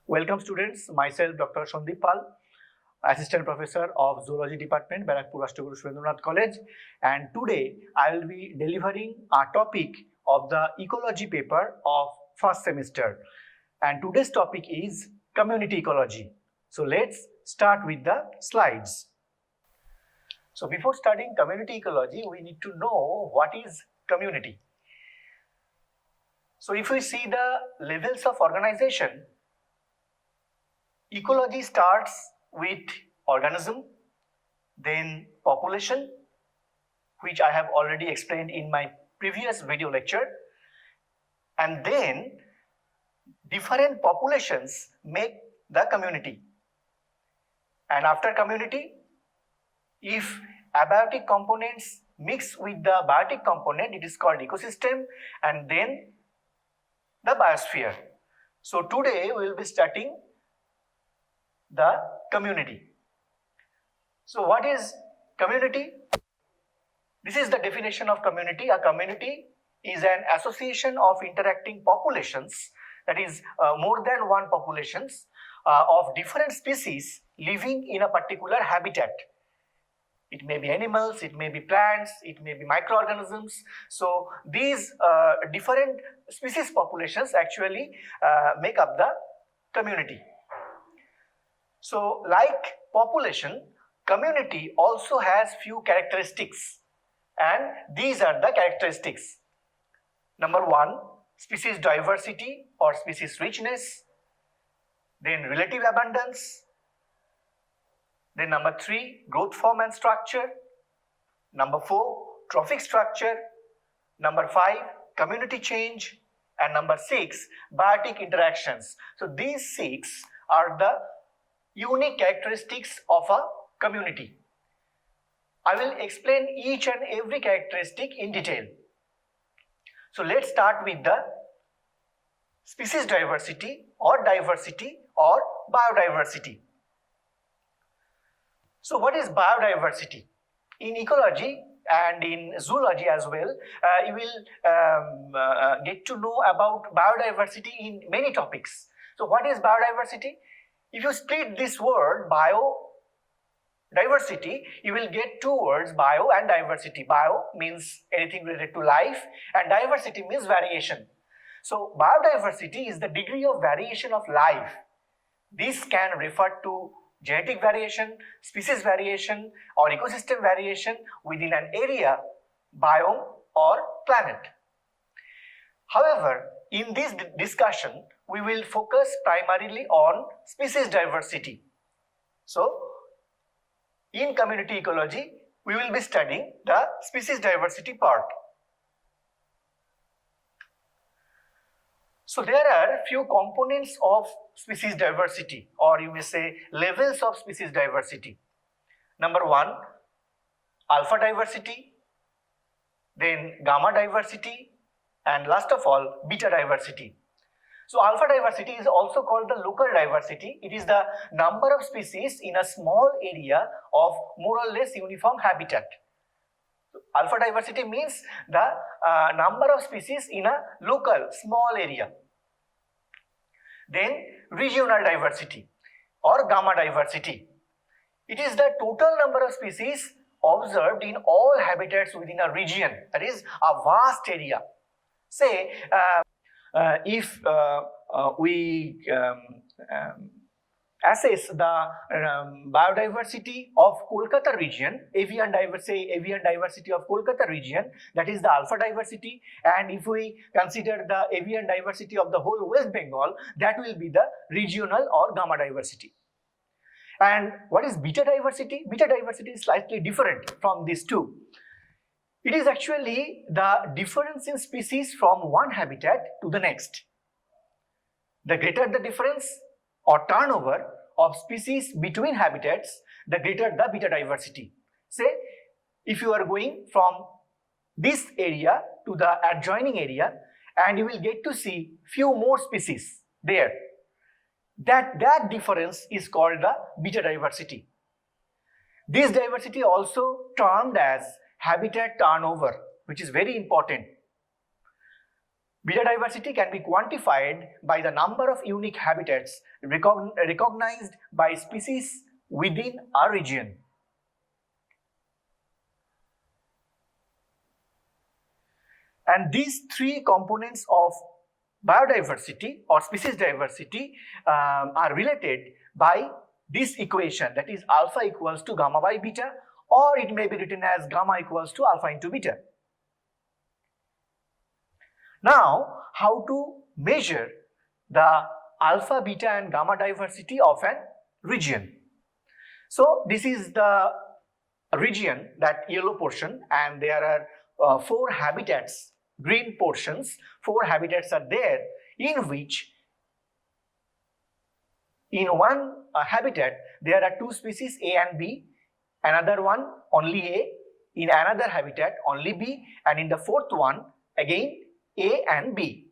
Welcome students, myself Dr. Sandip, Assistant Professor of Zoology Department, Barakpur Rashtraguru Surendranath College, and today I will be delivering a topic of the ecology paper of first semester, and today's topic is community ecology. So let's start with the slides. So before studying community ecology, we need to know what is community. So if we see the levels of organization, ecology starts with organism, then population, which I have already explained in my previous video lecture, and then different populations make the community. And after community, if abiotic components mix with the biotic component, it is called ecosystem, and then the biosphere. So today we will be studying the community. So what is community? This is the definition of community. A community is an association of interacting populations, that is more than one populations of different species living in a particular habitat. It may be animals, it may be plants, it may be microorganisms. So these different species populations actually make up the community. So like population, community also has few characteristics, and these are the characteristics. Number one, species diversity or species richness, then relative abundance, then number three, growth form and structure, number four, trophic structure, number five, community change, and number six, biotic interactions. So these six are the unique characteristics of a community. I will explain each and every characteristic in detail. So let's start with the species diversity or biodiversity. So what is biodiversity? In ecology and in zoology as well, you will get to know about biodiversity in many topics. So what is biodiversity? If you split this word biodiversity, you will get two words, bio and diversity. Bio means anything related to life, and diversity means variation. So biodiversity is the degree of variation of life. This can refer to genetic variation, species variation, or ecosystem variation within an area, biome, or planet. However, in this discussion, we will focus primarily on species diversity. So, in community ecology, we will be studying the species diversity part. So, there are few components of species diversity, or you may say levels of species diversity. Number one, alpha diversity, then gamma diversity, and last of all, beta diversity. So alpha diversity is also called the local diversity. It is the number of species in a small area of more or less uniform habitat. So alpha diversity means the number of species in a local small area. Then regional diversity or gamma diversity. It is the total number of species observed in all habitats within a region, that is a vast area. Say if we assess the biodiversity of Kolkata region, avian diversity of Kolkata region, that is the alpha diversity, and if we consider the avian diversity of the whole West Bengal, that will be the regional or gamma diversity. And what is beta diversity? Beta diversity is slightly different from these two. It is actually the difference in species from one habitat to the next. The greater the difference or turnover of species between habitats, the greater the beta diversity. Say, if you are going from this area to the adjoining area, and you will get to see few more species there. That difference is called the beta diversity. This diversity also termed as habitat turnover, which is very important. Beta diversity can be quantified by the number of unique habitats recognized by species within a region. And these three components of biodiversity or species diversity are related by this equation, that is alpha equals to gamma by beta, or it may be written as gamma equals to alpha into beta. Now, how to measure the alpha, beta and gamma diversity of an region? So this is the region, that yellow portion, and there are 4 habitats, green portions. 4 habitats are there, in which in one habitat there are 2 species A and B, another one only A, in another habitat only B, and in the 4th one again A and B.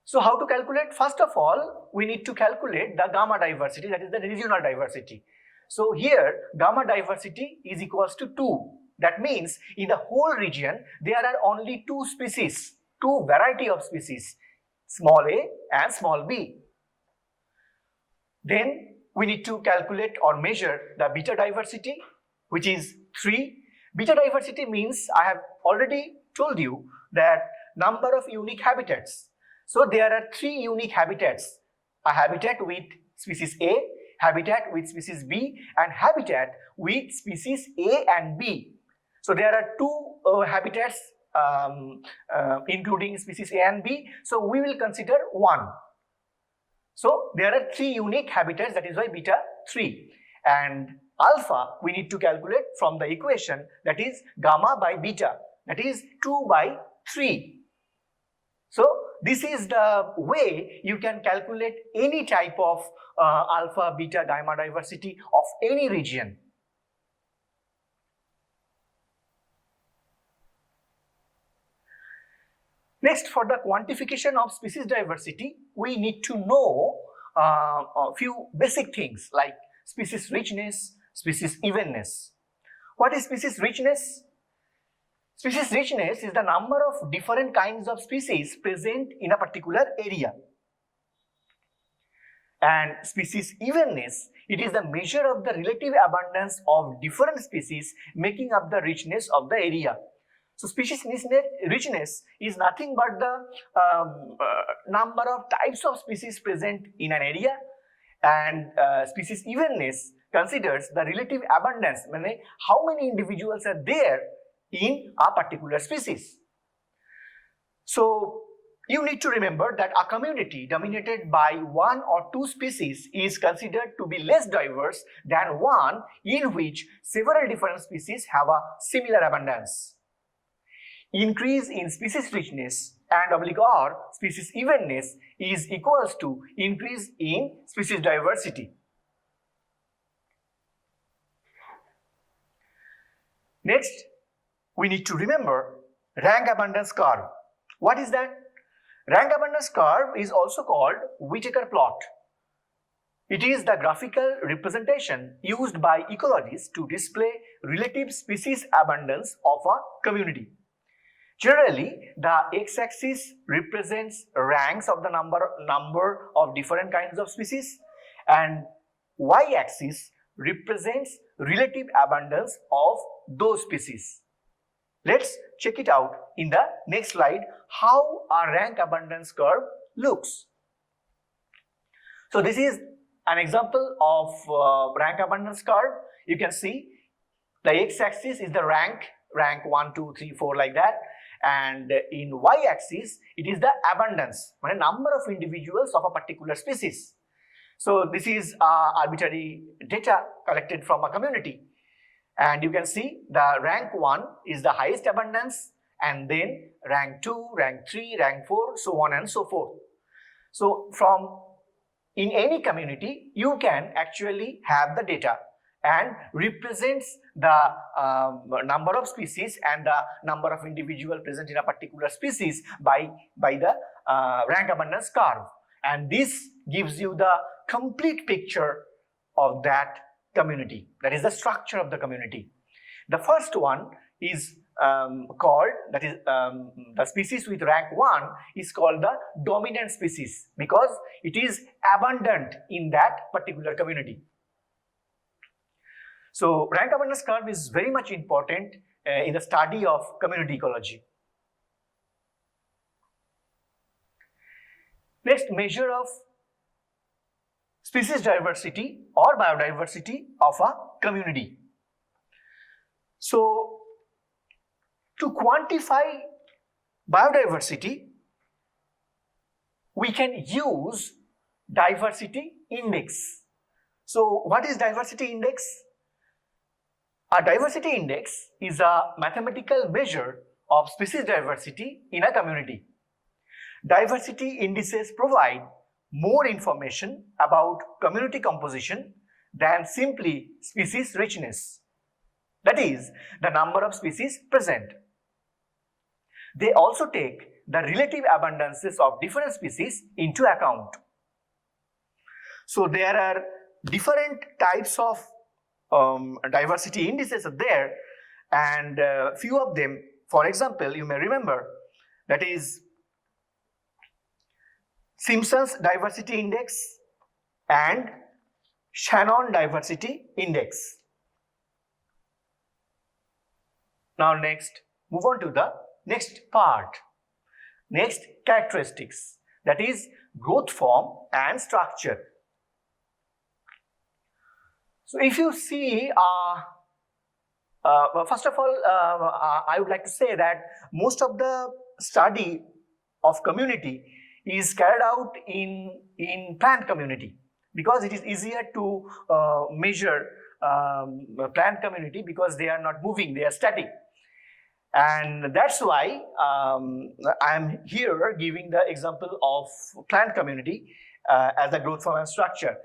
So how to calculate? First of all, we need to calculate the gamma diversity, that is the regional diversity. So here gamma diversity is equals to 2. That means in the whole region there are only 2 species, 2 variety of species, small a and small b. Then we need to calculate or measure the beta diversity, which is 3. Beta diversity means, I have already told you, that number of unique habitats. So there are 3 unique habitats: a habitat with species A, habitat with species B, and habitat with species A and B. So there are 2 habitats including species A and B. So we will consider 1. So there are 3 unique habitats, that is why beta 3. And alpha we need to calculate from the equation, that is gamma by beta, that is 2 by 3. So this is the way you can calculate any type of alpha, beta, gamma diversity of any region. Next, for the quantification of species diversity, we need to know a few basic things like species richness, species evenness. What is species richness? Species richness is the number of different kinds of species present in a particular area. And species evenness, it is the measure of the relative abundance of different species making up the richness of the area. So species richness is nothing but the number of types of species present in an area, and species evenness considers the relative abundance, meaning how many individuals are there in a particular species. So you need to remember that a community dominated by 1 or 2 species is considered to be less diverse than one in which several different species have a similar abundance. Increase in species richness and or species evenness is equals to increase in species diversity. Next, we need to remember rank abundance curve. What is that? Rank abundance curve is also called Whittaker plot. It is the graphical representation used by ecologists to display relative species abundance of a community. Generally, the x-axis represents ranks of the number of different kinds of species, and y-axis represents relative abundance of those species. Let's check it out in the next slide, how a rank abundance curve looks. So this is an example of rank abundance curve. You can see the x-axis is the rank 1, 2, 3, 4 like that, and in y-axis it is the abundance, a number of individuals of a particular species. So this is arbitrary data collected from a community, and you can see the rank 1 is the highest abundance, and then rank 2, rank 3, rank 4, so on and so forth. So from in any community you can actually have the data and represents the number of species and the number of individuals present in a particular species by the rank abundance curve, and this gives you the complete picture of that community, that is the structure of the community. The first one is called, that is the species with rank 1 is called the dominant species because it is abundant in that particular community. So rank abundance curve is very much important in the study of community ecology. Next, measure of species diversity or biodiversity of a community. So to quantify biodiversity, we can use diversity index. So what is diversity index? A diversity index is a mathematical measure of species diversity in a community. Diversity indices provide more information about community composition than simply species richness, that is, the number of species present. They also take the relative abundances of different species into account. So there are different types of diversity indices there, and few of them, for example, you may remember, that is Simpson's diversity index and Shannon diversity index. Now next, move on to the next part. Next, characteristics, that is growth form and structure. So if you see, first of all, I would like to say that most of the study of community is carried out in plant community because it is easier to measure plant community because they are not moving, they are static. And that's why I am here giving the example of plant community as the growth form and structure.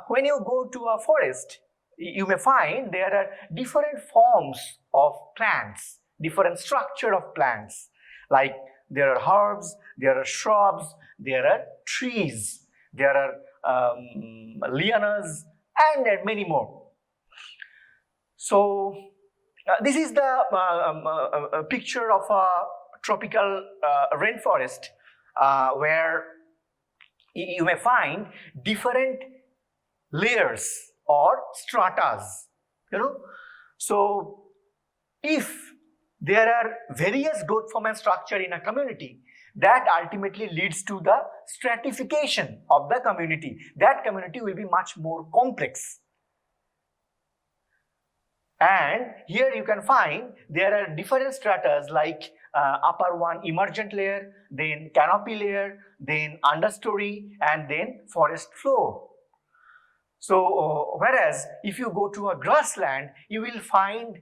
When you go to a forest, you may find there are different forms of plants, different structure of plants. Like there are herbs, there are shrubs, there are trees, there are lianas, and many more. So this is the picture of a tropical rainforest where you may find different layers or stratas, So if there are various growth form and structure in a community, that ultimately leads to the stratification of the community. That community will be much more complex. And here you can find there are different stratas like upper one emergent layer, then canopy layer, then understory, and then forest floor. So whereas if you go to a grassland, you will find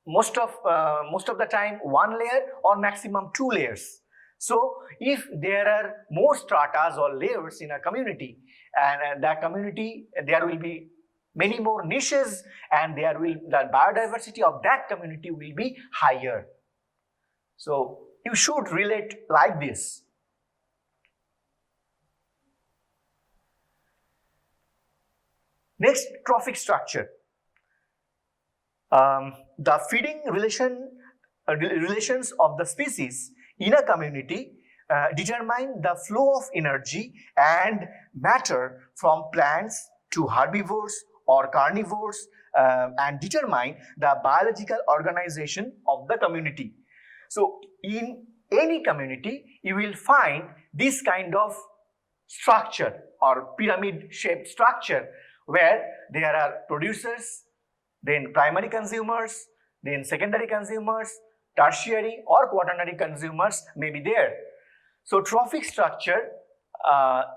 most of the time one layer or maximum 2 layers. So if there are more stratas or layers in a community, and that community, there will be many more niches, and the biodiversity of that community will be higher. So you should relate like this. Next, trophic structure. The feeding relations of the species in a community determine the flow of energy and matter from plants to herbivores or carnivores and determine the biological organization of the community. So in any community, you will find this kind of structure or pyramid shaped structure where there are producers, then primary consumers, then secondary consumers, tertiary or quaternary consumers may be there. So trophic structure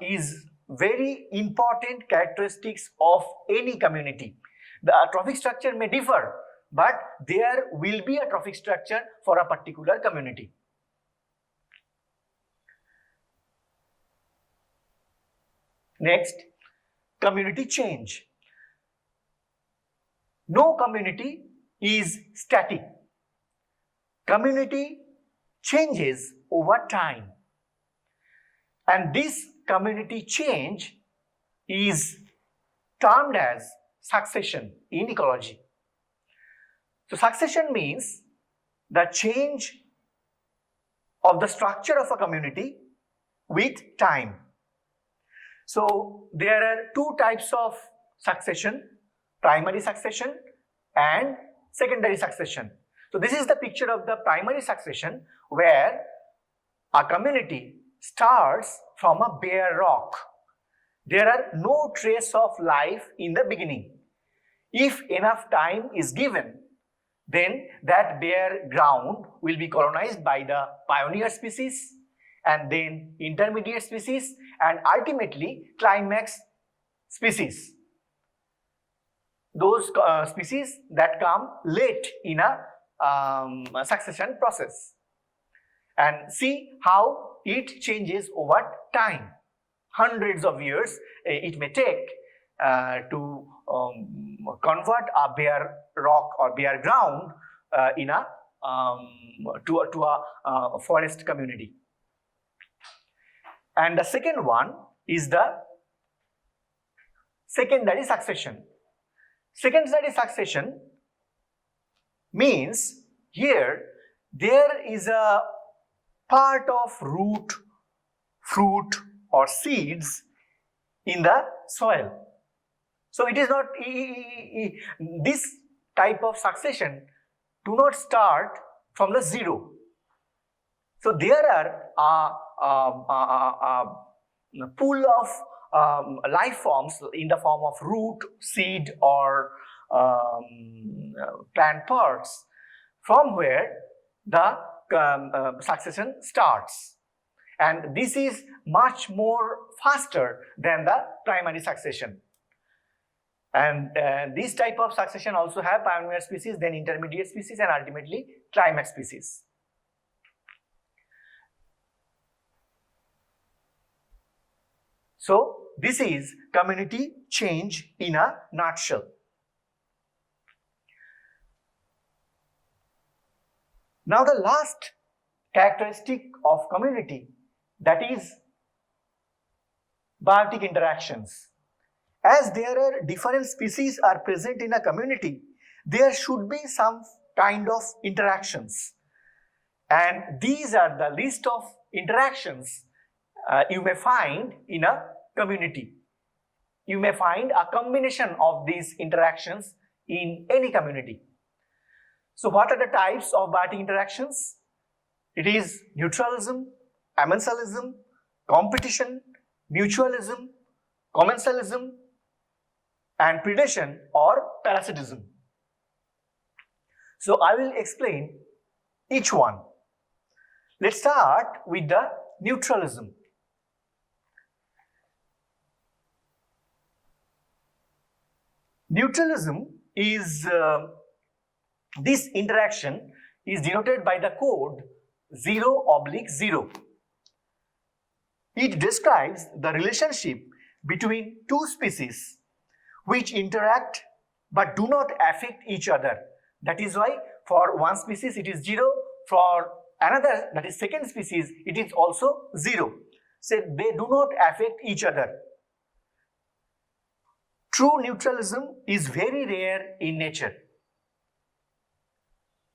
is very important characteristics of any community. The trophic structure may differ, but there will be a trophic structure for a particular community. Next, community change. No community is static. Community changes over time. And this community change is termed as succession in ecology. So succession means the change of the structure of a community with time. So there are two types of succession, primary succession and secondary succession. So this is the picture of the primary succession, where a community starts from a bare rock. There are no trace of life in the beginning. If enough time is given, then that bare ground will be colonized by the pioneer species, and then intermediate species, and ultimately climax species. Those species that come late in a succession process. And see how it changes over time. Hundreds of years it may take to convert a bare rock or bare ground in a to a forest community. And the second one is the secondary succession. Secondary succession means here there is a part of root, fruit or seeds in the soil. So it is not, this type of succession do not start from the zero. So there are a pool of life forms in the form of root, seed or plant parts, from where the succession starts. And this is much more faster than the primary succession. And this type of succession also have pioneer species, then intermediate species, and ultimately climax species. So this is community change in a nutshell. Now the last characteristic of community, that is biotic interactions. As there are different species are present in a community, there should be some kind of interactions. And these are the list of interactions you may find in a community. You may find a combination of these interactions in any community. So what are the types of biotic interactions? It is neutralism, amensalism, competition, mutualism, commensalism, and predation or parasitism. So I will explain each one. Let's start with the neutralism. Neutralism is this interaction is denoted by the code 0/0. It describes the relationship between two species which interact but do not affect each other. That is why for one species it is 0, for another, that is second species, it is also 0. So they do not affect each other. True neutralism is very rare in nature.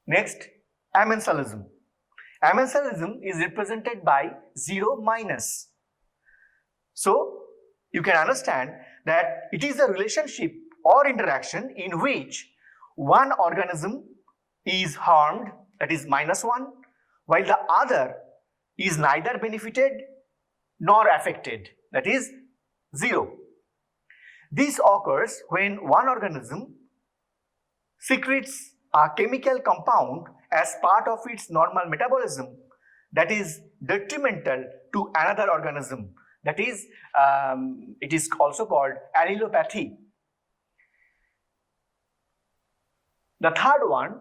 Next, amensalism. Amensalism is represented by 0-. So you can understand that it is a relationship or interaction in which one organism is harmed, that is -1, while the other is neither benefited nor affected, that is 0. This occurs when one organism secretes a chemical compound as part of its normal metabolism that is detrimental to another organism. That is, it is also called allelopathy. The third one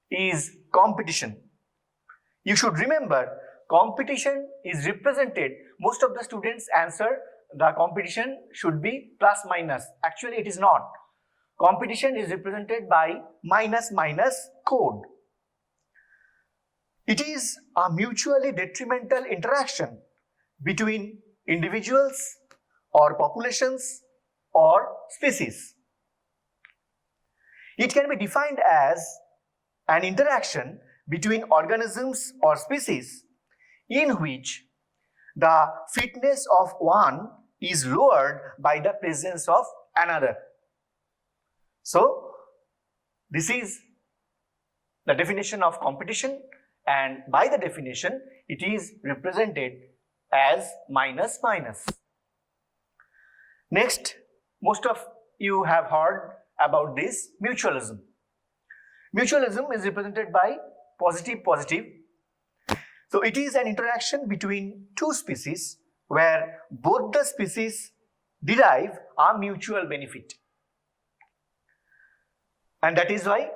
is competition. You should remember, competition is represented, most of the students answer the competition should be +-. Actually, it is not. Competition is represented by -- code. It is a mutually detrimental interaction between individuals or populations or species. It can be defined as an interaction between organisms or species in which the fitness of one is lowered by the presence of another. So, this is the definition of competition, and by the definition, it is represented as minus minus. Next, most of you have heard about this mutualism. Mutualism is represented by positive positive. So it is an interaction between two species where both the species derive a mutual benefit. And that is why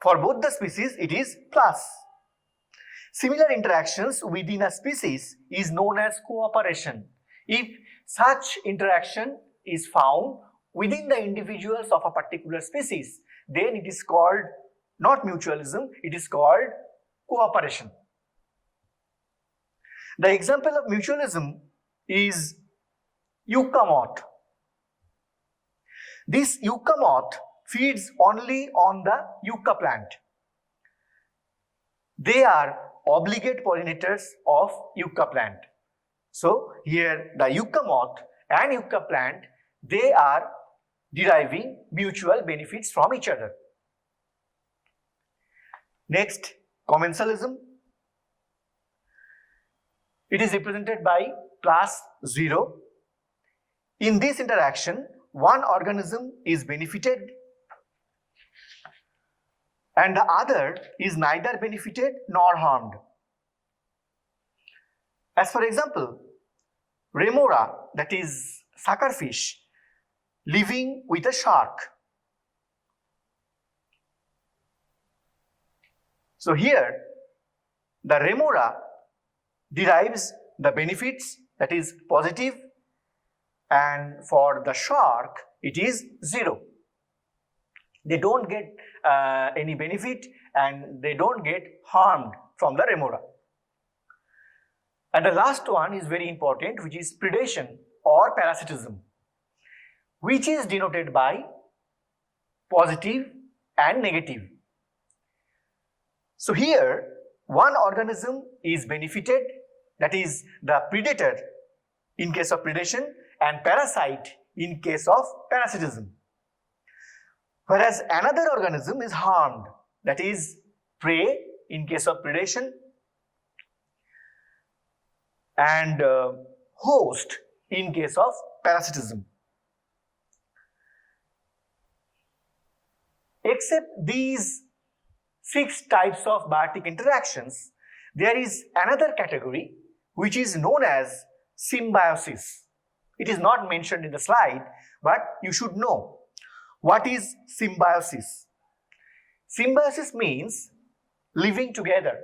for both the species it is plus. Similar interactions within a species is known as cooperation. If such interaction is found within the individuals of a particular species, then it is called not mutualism, it is called cooperation. The example of mutualism is yucca moth. This yucca moth feeds only on the yucca plant. They are obligate pollinators of yucca plant. So here the yucca moth and yucca plant, they are deriving mutual benefits from each other. Next, commensalism. It is represented by plus 0. In this interaction, one organism is benefited and the other is neither benefited nor harmed. As for example, remora, that is suckerfish, living with a shark. So here, the remora derives the benefits, that is positive, and for the shark, it is 0. They don't get any benefit and they don't get harmed from the remora. And the last one is very important, which is predation or parasitism, which is denoted by positive and negative. So here, one organism is benefited, that is the predator in case of predation and parasite in case of parasitism. Whereas another organism is harmed, that is prey in case of predation and host in case of parasitism. Except these 6 types of biotic interactions, there is another category which is known as symbiosis. It is not mentioned in the slide, but you should know. What is symbiosis? Symbiosis means living together.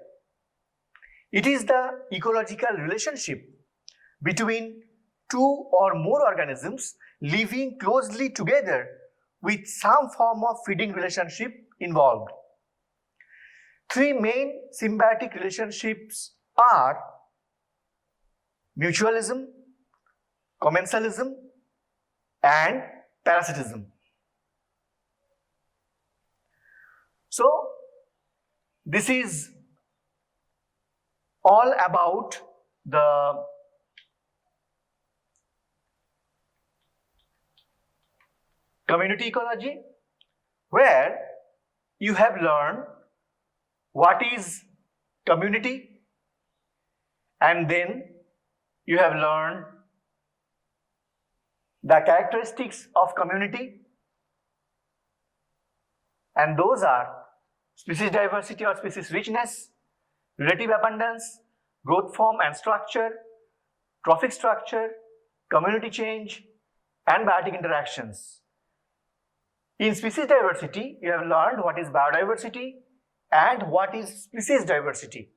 It is the ecological relationship between 2 or more organisms living closely together with some form of feeding relationship involved. 3 main symbiotic relationships are mutualism, commensalism, and parasitism. So, this is all about the community ecology, where you have learned what is community, and then you have learned the characteristics of community, and those are species diversity or species richness, relative abundance, growth form and structure, trophic structure, community change, and biotic interactions. In species diversity, you have learned what is biodiversity and what is species diversity.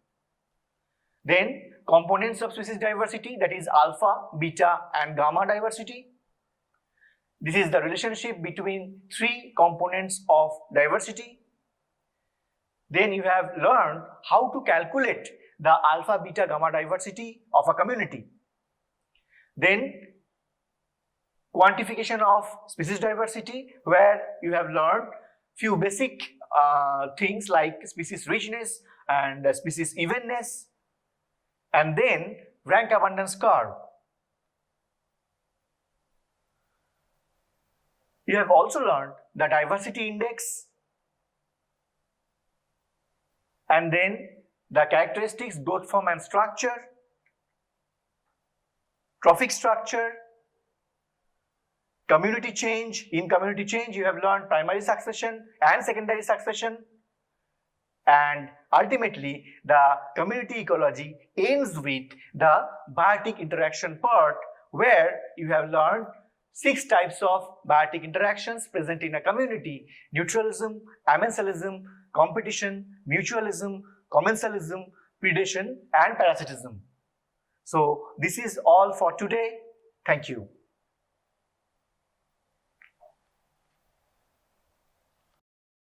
Then components of species diversity, that is alpha, beta, and gamma diversity. This is the relationship between 3 components of diversity. Then you have learned how to calculate the alpha, beta, gamma diversity of a community. Then quantification of species diversity, where you have learned few basic things like species richness and species evenness, and then rank abundance curve. You have also learned the diversity index, and then the characteristics, growth form and structure, trophic structure, community change. In community change, you have learned primary succession and secondary succession. And ultimately, the community ecology ends with the biotic interaction part, where you have learned 6 types of biotic interactions present in a community: neutralism, amensalism, competition, mutualism, commensalism, predation, and parasitism. So this is all for today. Thank you.